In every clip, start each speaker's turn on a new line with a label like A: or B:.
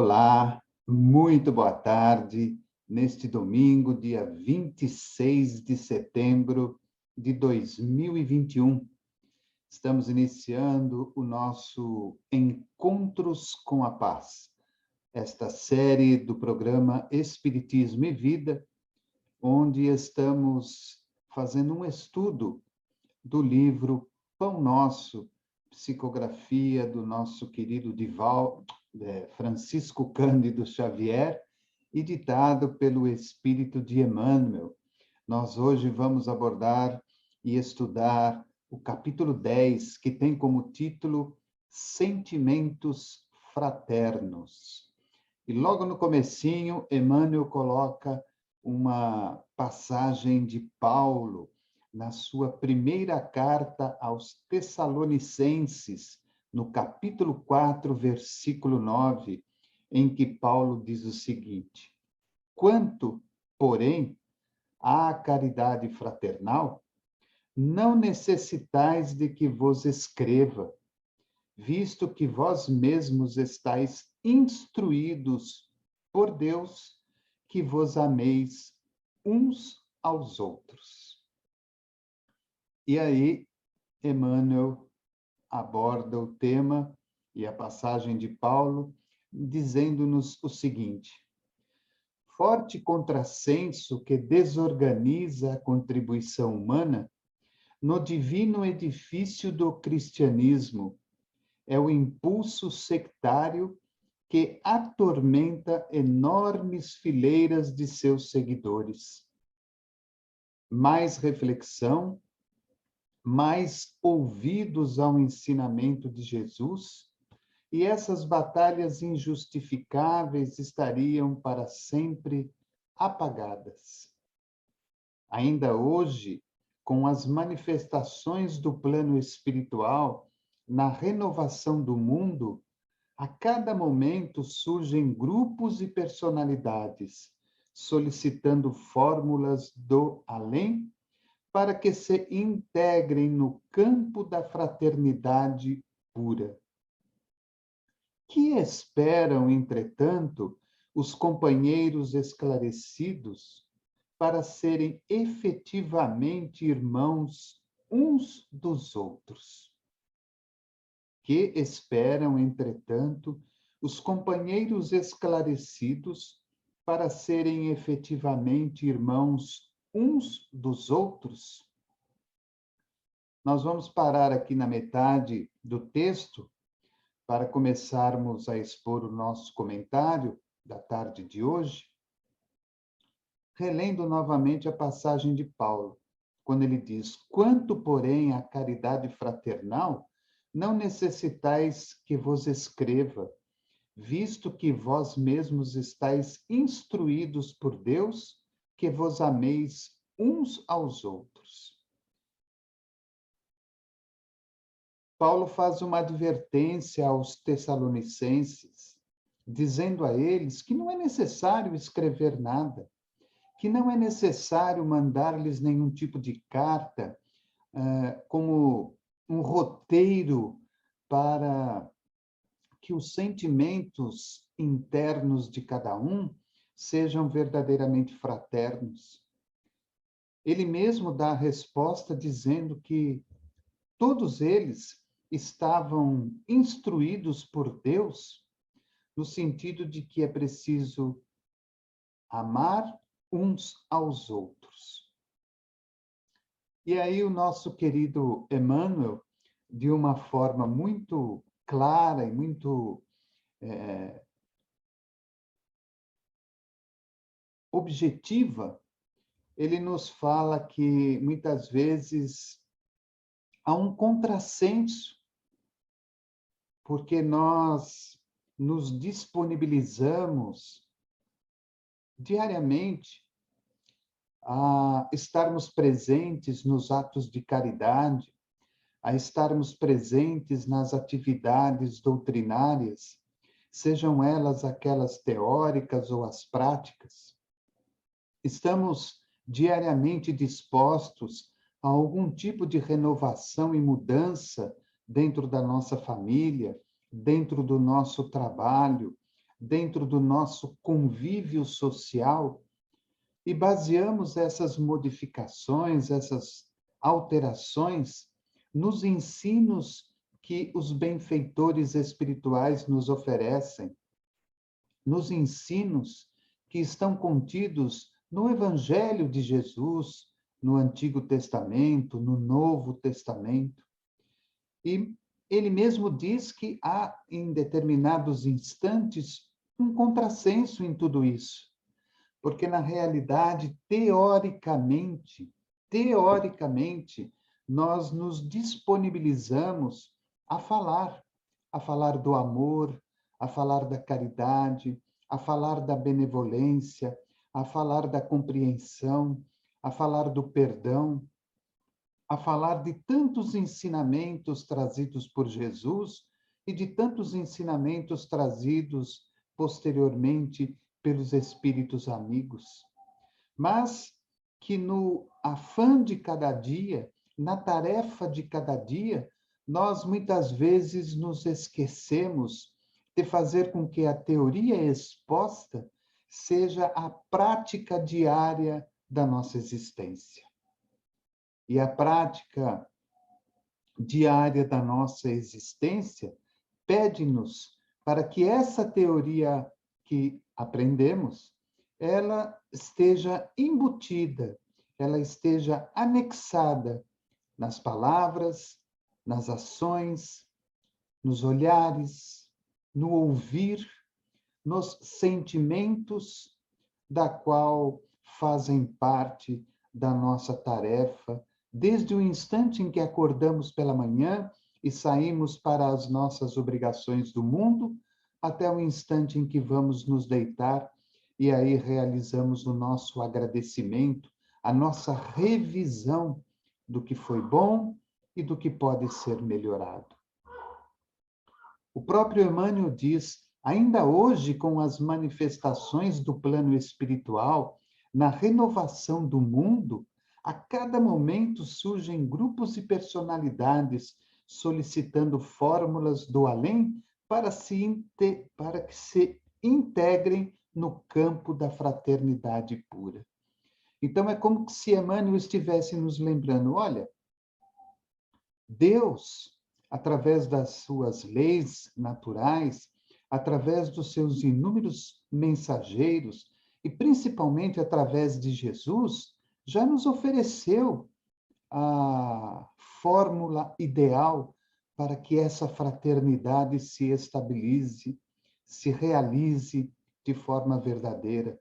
A: Olá, muito boa tarde. Neste domingo, dia 26 de setembro de 2021, estamos iniciando o nosso Encontros com a Paz, esta série do programa Espiritismo e Vida, onde estamos fazendo um estudo do livro Pão Nosso, psicografia do nosso querido Francisco Cândido Xavier, e ditado pelo Espírito de Emmanuel. Nós hoje vamos abordar e estudar o capítulo 10, que tem como título Sentimentos Fraternos. E logo no comecinho, Emmanuel coloca uma passagem de Paulo, na sua primeira carta aos Tessalonicenses, no capítulo 4, versículo 9, em que Paulo diz o seguinte: quanto, porém, à caridade fraternal, não necessitais de que vos escreva, visto que vós mesmos estáis instruídos por Deus, que vos ameis uns aos outros. E aí, Emmanuel aborda o tema e a passagem de Paulo, dizendo-nos o seguinte: forte contrassenso que desorganiza a contribuição humana no divino edifício do cristianismo é o impulso sectário que atormenta enormes fileiras de seus seguidores. Mais reflexão, mais ouvidos ao ensinamento de Jesus, e essas batalhas injustificáveis estariam para sempre apagadas. Ainda hoje, com as manifestações do plano espiritual na renovação do mundo, a cada momento surgem grupos e personalidades solicitando fórmulas do além para que se integrem no campo da fraternidade pura. Que esperam, entretanto, os companheiros esclarecidos para serem efetivamente irmãos uns dos outros? Que esperam, entretanto, os companheiros esclarecidos para serem efetivamente irmãos uns dos outros? Nós vamos parar aqui na metade do texto para começarmos a expor o nosso comentário da tarde de hoje, relendo novamente a passagem de Paulo, quando ele diz: quanto, porém, à caridade fraternal, não necessitais que vos escreva, visto que vós mesmos estáis instruídos por Deus, que vos ameis uns aos outros. Paulo faz uma advertência aos Tessalonicenses, dizendo a eles que não é necessário escrever nada, que não é necessário mandar-lhes nenhum tipo de carta, como um roteiro para que os sentimentos internos de cada um sejam verdadeiramente fraternos. Ele mesmo dá a resposta dizendo que todos eles estavam instruídos por Deus no sentido de que é preciso amar uns aos outros. E aí o nosso querido Emmanuel, de uma forma muito clara e muito objetiva, ele nos fala que muitas vezes há um contrassenso, porque nós nos disponibilizamos diariamente a estarmos presentes nos atos de caridade, a estarmos presentes nas atividades doutrinárias, sejam elas aquelas teóricas ou as práticas. Estamos diariamente dispostos a algum tipo de renovação e mudança dentro da nossa família, dentro do nosso trabalho, dentro do nosso convívio social e baseamos essas modificações, essas alterações nos ensinos que os benfeitores espirituais nos oferecem, nos ensinos que estão contidos no Evangelho de Jesus, no Antigo Testamento, no Novo Testamento. E ele mesmo diz que há, em determinados instantes, um contrassenso em tudo isso. Porque, na realidade, teoricamente, nós nos disponibilizamos a falar do amor, a falar da caridade, a falar da benevolência, a falar da compreensão, a falar do perdão, a falar de tantos ensinamentos trazidos por Jesus e de tantos ensinamentos trazidos posteriormente pelos espíritos amigos. Mas que no afã de cada dia, na tarefa de cada dia, nós muitas vezes nos esquecemos de fazer com que a teoria exposta seja a prática diária da nossa existência. E a prática diária da nossa existência pede-nos para que essa teoria que aprendemos, ela esteja embutida, ela esteja anexada nas palavras, nas ações, nos olhares, no ouvir, nos sentimentos, da qual fazem parte da nossa tarefa, desde o instante em que acordamos pela manhã e saímos para as nossas obrigações do mundo, até o instante em que vamos nos deitar e aí realizamos o nosso agradecimento, a nossa revisão do que foi bom e do que pode ser melhorado. O próprio Emmanuel diz, ainda hoje, com as manifestações do plano espiritual, na renovação do mundo, a cada momento surgem grupos e personalidades solicitando fórmulas do além para que se integrem no campo da fraternidade pura. Então, é como se Emmanuel estivesse nos lembrando, olha, Deus, através das suas leis naturais, através dos seus inúmeros mensageiros, e principalmente através de Jesus, já nos ofereceu a fórmula ideal para que essa fraternidade se estabilize, se realize de forma verdadeira.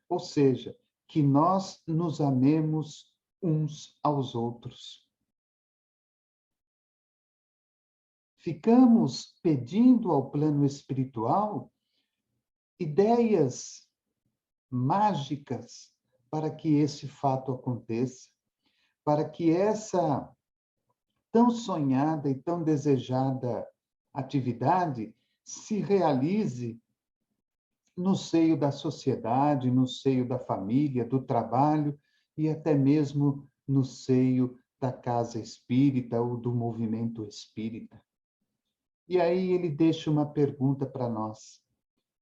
A: Ou seja, que nós nos amemos uns aos outros. Ficamos pedindo ao plano espiritual ideias mágicas para que esse fato aconteça, para que essa tão sonhada e tão desejada atividade se realize no seio da sociedade, no seio da família, do trabalho e até mesmo no seio da casa espírita ou do movimento espírita. E aí ele deixa uma pergunta para nós.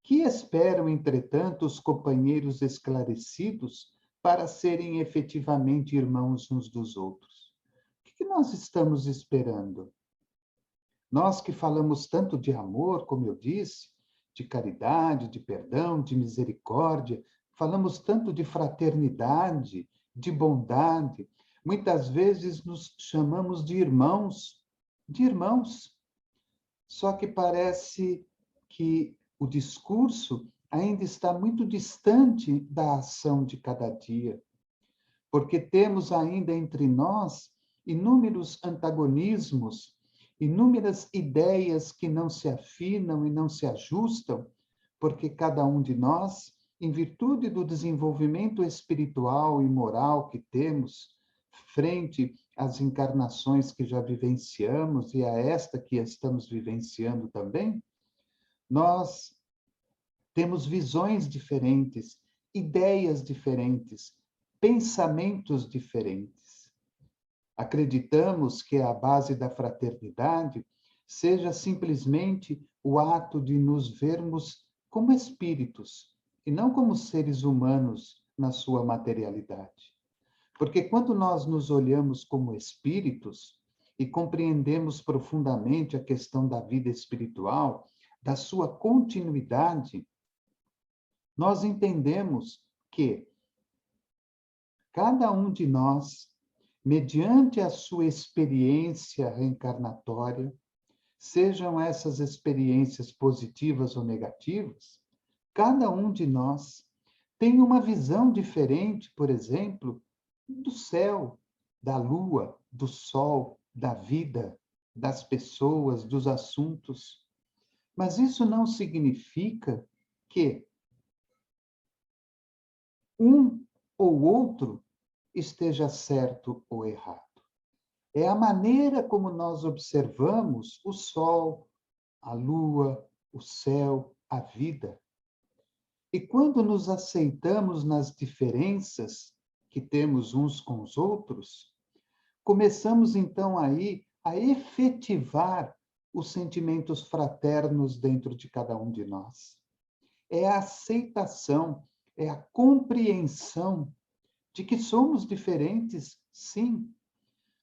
A: Que esperam, entretanto, os companheiros esclarecidos para serem efetivamente irmãos uns dos outros? O que nós estamos esperando? Nós que falamos tanto de amor, como eu disse, de caridade, de perdão, de misericórdia, falamos tanto de fraternidade, de bondade, muitas vezes nos chamamos de irmãos, de irmãos. Só que parece que o discurso ainda está muito distante da ação de cada dia, porque temos ainda entre nós inúmeros antagonismos, inúmeras ideias que não se afinam e não se ajustam, porque cada um de nós, em virtude do desenvolvimento espiritual e moral que temos, frente às encarnações que já vivenciamos e a esta que estamos vivenciando também, nós temos visões diferentes, ideias diferentes, pensamentos diferentes. Acreditamos que a base da fraternidade seja simplesmente o ato de nos vermos como espíritos, e não como seres humanos na sua materialidade. Porque quando nós nos olhamos como espíritos e compreendemos profundamente a questão da vida espiritual, da sua continuidade, nós entendemos que cada um de nós, mediante a sua experiência reencarnatória, sejam essas experiências positivas ou negativas, cada um de nós tem uma visão diferente, por exemplo, do céu, da lua, do sol, da vida, das pessoas, dos assuntos. Mas isso não significa que um ou outro esteja certo ou errado. É a maneira como nós observamos o sol, a lua, o céu, a vida. E quando nos aceitamos nas diferenças que temos uns com os outros, começamos então aí a efetivar os sentimentos fraternos dentro de cada um de nós. É a aceitação, é a compreensão de que somos diferentes, sim.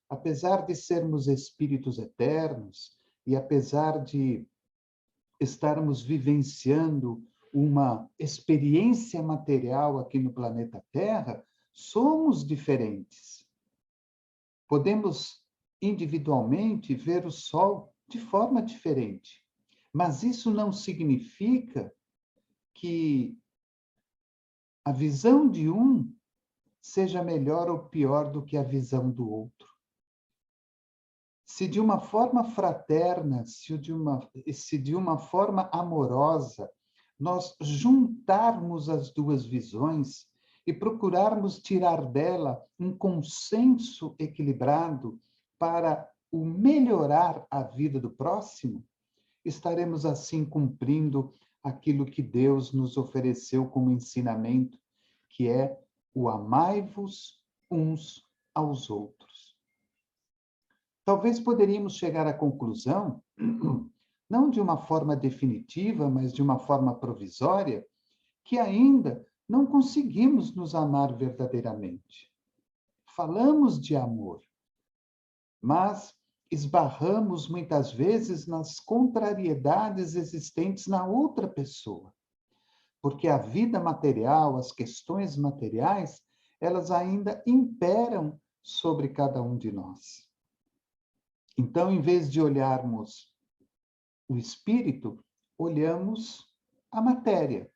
A: Apesar de sermos espíritos eternos e apesar de estarmos vivenciando uma experiência material aqui no planeta Terra, somos diferentes. Podemos individualmente ver o Sol de forma diferente, mas isso não significa que a visão de um seja melhor ou pior do que a visão do outro. Se de uma forma fraterna, se de uma forma amorosa, nós juntarmos as duas visões e procurarmos tirar dela um consenso equilibrado para o melhorar a vida do próximo, estaremos assim cumprindo aquilo que Deus nos ofereceu como ensinamento, que é o amai-vos uns aos outros. Talvez poderíamos chegar à conclusão, não de uma forma definitiva, mas de uma forma provisória, que ainda não conseguimos nos amar verdadeiramente. Falamos de amor, mas esbarramos muitas vezes nas contrariedades existentes na outra pessoa. Porque a vida material, as questões materiais, elas ainda imperam sobre cada um de nós. Então, em vez de olharmos o espírito, olhamos a matéria.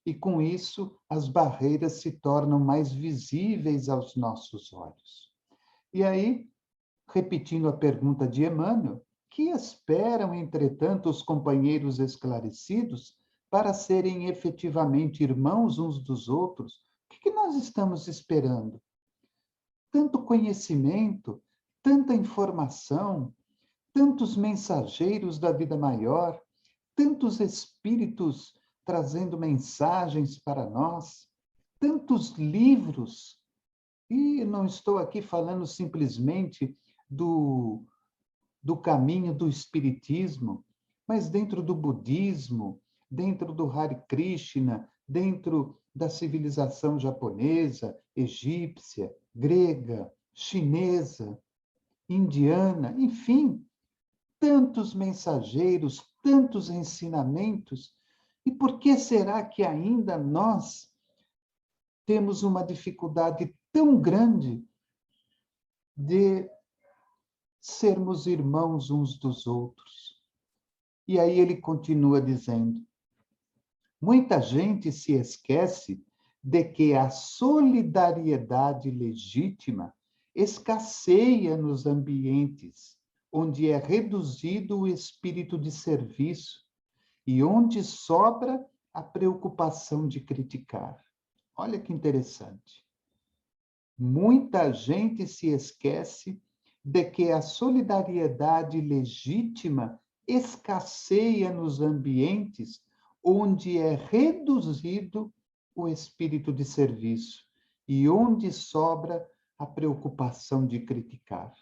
A: E com isso, as barreiras se tornam mais visíveis aos nossos olhos. E aí, repetindo a pergunta de Emmanuel, que esperam, entretanto, os companheiros esclarecidos para serem efetivamente irmãos uns dos outros? O que nós estamos esperando? Tanto conhecimento, tanta informação, tantos mensageiros da vida maior, tantos espíritos trazendo mensagens para nós, tantos livros. E não estou aqui falando simplesmente do caminho do espiritismo, mas dentro do budismo, dentro do Hare Krishna, dentro da civilização japonesa, egípcia, grega, chinesa, indiana, enfim, tantos mensageiros, tantos ensinamentos. E por que será que ainda nós temos uma dificuldade tão grande de sermos irmãos uns dos outros? E aí ele continua dizendo: muita gente se esquece de que a solidariedade legítima escasseia nos ambientes onde é reduzido o espírito de serviço e onde sobra a preocupação de criticar. Olha que interessante. Muita gente se esquece de que a solidariedade legítima escasseia nos ambientes onde é reduzido o espírito de serviço e onde sobra a preocupação de criticar.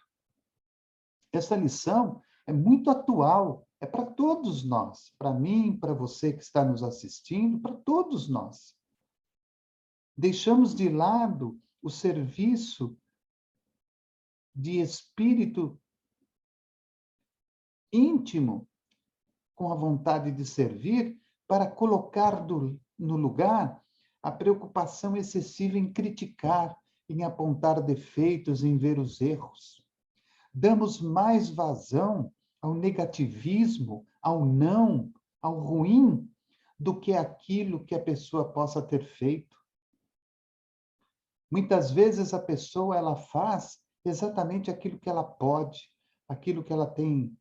A: Essa lição é muito atual, é para todos nós, para mim, para você que está nos assistindo, para todos nós. Deixamos de lado o serviço de espírito íntimo, com a vontade de servir, para colocar no lugar a preocupação excessiva em criticar, em apontar defeitos, em ver os erros. Damos mais vazão ao negativismo, ao não, ao ruim, do que aquilo que a pessoa possa ter feito. Muitas vezes a pessoa ela faz exatamente aquilo que ela pode, aquilo que ela tem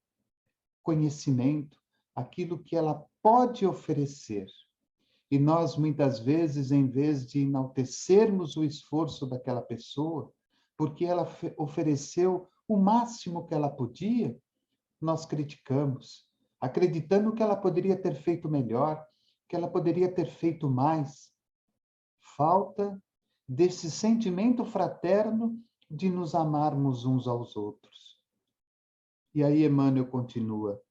A: conhecimento, aquilo que ela pode oferecer. E nós, muitas vezes, em vez de enaltecermos o esforço daquela pessoa, porque ela ofereceu o máximo que ela podia, nós criticamos, acreditando que ela poderia ter feito melhor, que ela poderia ter feito mais. Falta desse sentimento fraterno de nos amarmos uns aos outros. E aí Emmanuel continua: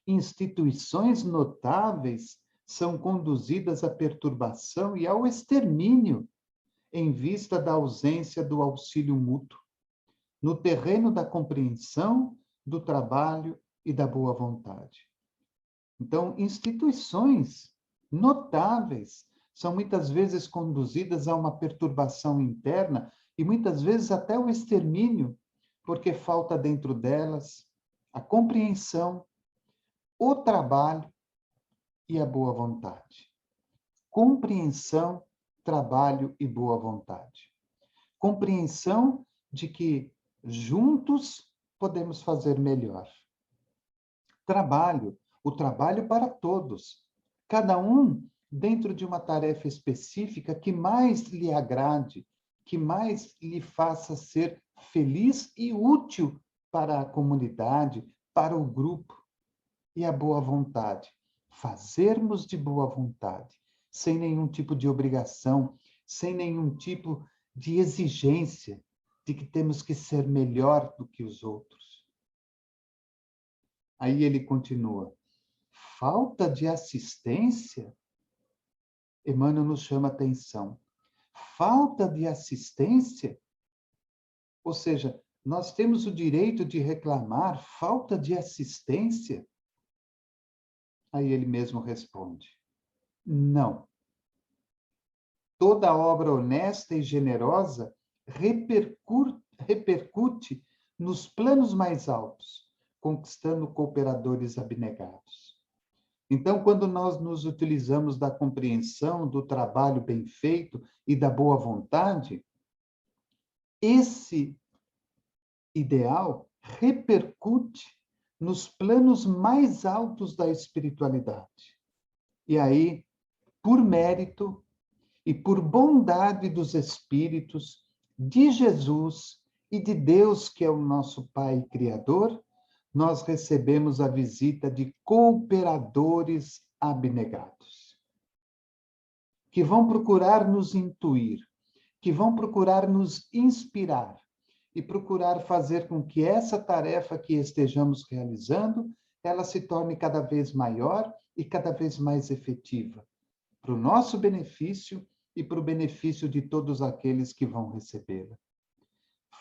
A: instituições notáveis são conduzidas à perturbação e ao extermínio em vista da ausência do auxílio mútuo, no terreno da compreensão, do trabalho e da boa vontade. Então, instituições notáveis são muitas vezes conduzidas a uma perturbação interna e muitas vezes até o extermínio, porque falta dentro delas a compreensão, o trabalho e a boa vontade. Compreensão, trabalho e boa vontade. Compreensão de que juntos podemos fazer melhor. Trabalho, o trabalho para todos. Cada um dentro de uma tarefa específica que mais lhe agrade, que mais lhe faça ser feliz e útil para a comunidade, para o grupo. E a boa vontade. Fazermos de boa vontade, sem nenhum tipo de obrigação, sem nenhum tipo de exigência de que temos que ser melhor do que os outros. Aí ele continua: falta de assistência? Emmanuel nos chama atenção. Falta de assistência? Ou seja, nós temos o direito de reclamar falta de assistência? Aí ele mesmo responde: não. Toda obra honesta e generosa repercute nos planos mais altos, conquistando cooperadores abnegados. Então, quando nós nos utilizamos da compreensão, do trabalho bem feito e da boa vontade, esse ideal repercute nos planos mais altos da espiritualidade. E aí, por mérito e por bondade dos Espíritos, de Jesus e de Deus, que é o nosso Pai Criador, nós recebemos a visita de cooperadores abnegados, que vão procurar nos intuir, que vão procurar nos inspirar e procurar fazer com que essa tarefa que estejamos realizando, ela se torne cada vez maior e cada vez mais efetiva, para o nosso benefício e para o benefício de todos aqueles que vão recebê-la.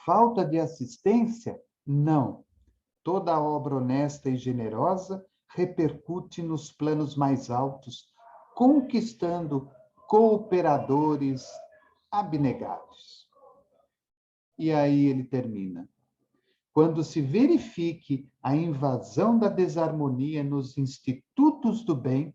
A: Falta de assistência? Não. Toda obra honesta e generosa repercute nos planos mais altos, conquistando cooperadores abnegados. E aí ele termina: quando se verifique a invasão da desarmonia nos institutos do bem,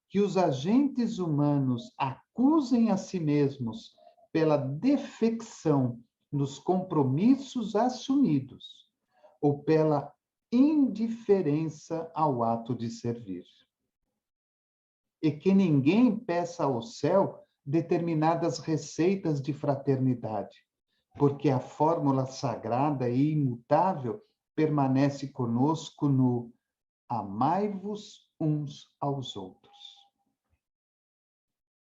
A: que os agentes humanos acusem a si mesmos pela defecção nos compromissos assumidos ou pela indiferença ao ato de servir. E que ninguém peça ao céu determinadas receitas de fraternidade, porque a fórmula sagrada e imutável permanece conosco no amai-vos uns aos outros.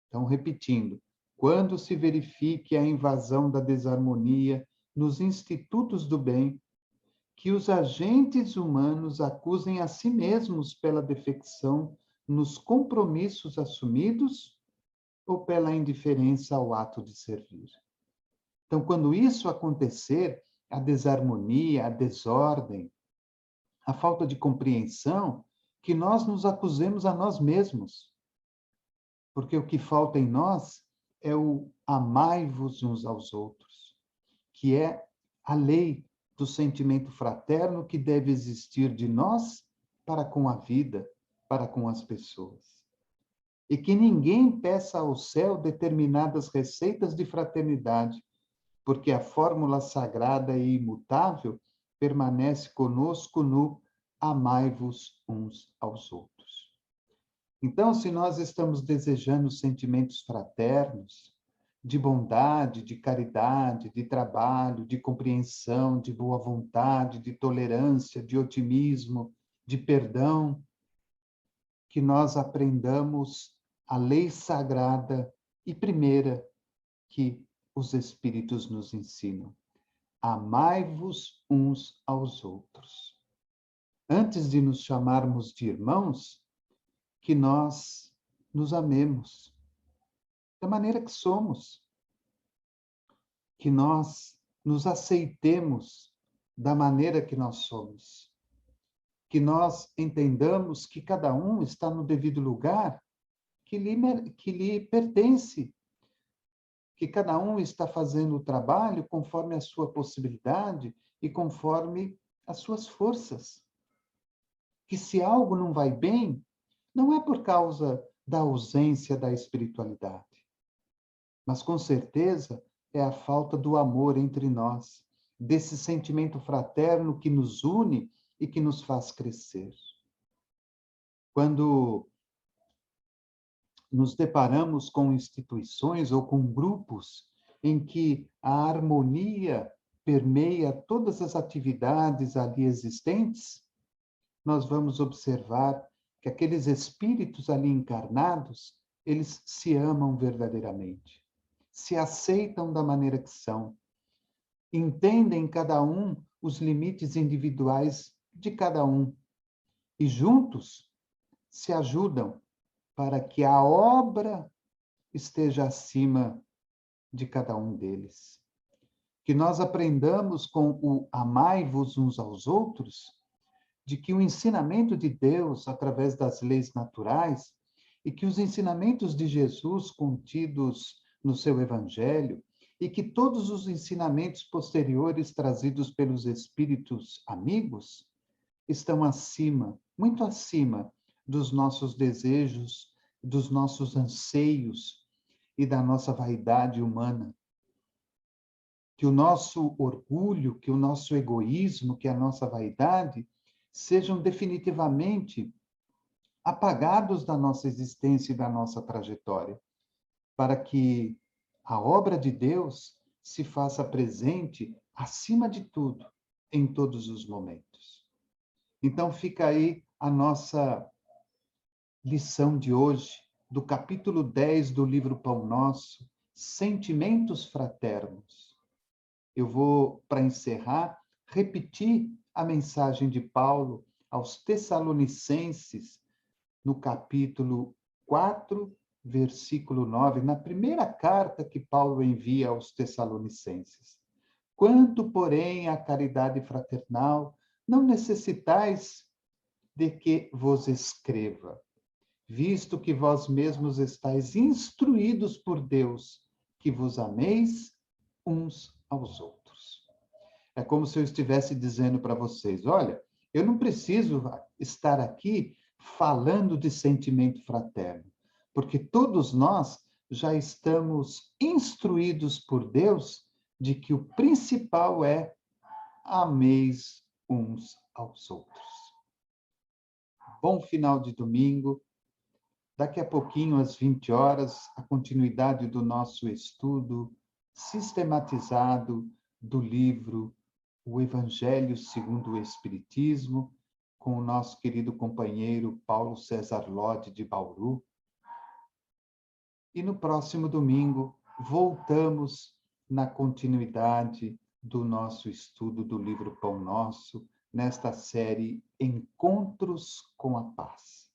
A: Então, repetindo, quando se verifique a invasão da desarmonia nos institutos do bem, que os agentes humanos acusem a si mesmos pela defecção nos compromissos assumidos ou pela indiferença ao ato de servir. Então, quando isso acontecer, a desarmonia, a desordem, a falta de compreensão, que nós nos acusemos a nós mesmos. Porque o que falta em nós é o amai-vos uns aos outros, que é a lei do sentimento fraterno que deve existir de nós para com a vida, para com as pessoas. E que ninguém peça ao céu determinadas receitas de fraternidade, porque a fórmula sagrada e imutável permanece conosco no amai-vos uns aos outros. Então, se nós estamos desejando sentimentos fraternos, de bondade, de caridade, de trabalho, de compreensão, de boa vontade, de tolerância, de otimismo, de perdão, que nós aprendamos a lei sagrada e primeira que os Espíritos nos ensinam. Amai-vos uns aos outros. Antes de nos chamarmos de irmãos, que nós nos amemos da maneira que somos, que nós nos aceitemos da maneira que nós somos, que nós entendamos que cada um está no devido lugar que lhe pertence, que cada um está fazendo o trabalho conforme a sua possibilidade e conforme as suas forças. Que se algo não vai bem, não é por causa da ausência da espiritualidade, mas com certeza é a falta do amor entre nós, desse sentimento fraterno que nos une e que nos faz crescer. Quando nos deparamos com instituições ou com grupos em que a harmonia permeia todas as atividades ali existentes, nós vamos observar que aqueles espíritos ali encarnados, eles se amam verdadeiramente, se aceitam da maneira que são, entendem cada um os limites individuais de cada um e juntos se ajudam para que a obra esteja acima de cada um deles. Que nós aprendamos com o amai-vos uns aos outros, de que o ensinamento de Deus através das leis naturais e que os ensinamentos de Jesus contidos no seu evangelho e que todos os ensinamentos posteriores trazidos pelos espíritos amigos estão acima, muito acima dos nossos desejos, dos nossos anseios e da nossa vaidade humana. Que o nosso orgulho, que o nosso egoísmo, que a nossa vaidade sejam definitivamente apagados da nossa existência e da nossa trajetória, para que a obra de Deus se faça presente acima de tudo, em todos os momentos. Então fica aí a nossa lição de hoje, do capítulo 10 do livro Pão Nosso, Sentimentos Fraternos. Eu vou, para encerrar, repetir a mensagem de Paulo aos Tessalonicenses, no capítulo 4, versículo 9, na primeira carta que Paulo envia aos Tessalonicenses. Quanto, porém, à caridade fraternal, não necessitais de que vos escreva, visto que vós mesmos estáis instruídos por Deus, que vos ameis uns aos outros. É como se eu estivesse dizendo para vocês, olha, eu não preciso estar aqui falando de sentimento fraterno, porque todos nós já estamos instruídos por Deus de que o principal é ameis uns aos outros. Bom final de domingo. Daqui a pouquinho, às 20 horas, a continuidade do nosso estudo sistematizado do livro O Evangelho segundo o Espiritismo, com o nosso querido companheiro Paulo César Lodi, de Bauru. E no próximo domingo, voltamos na continuidade do nosso estudo do livro Pão Nosso, nesta série Encontros com a Paz.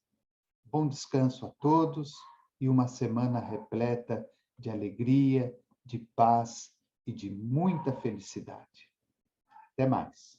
A: Bom descanso a todos e uma semana repleta de alegria, de paz e de muita felicidade. Até mais.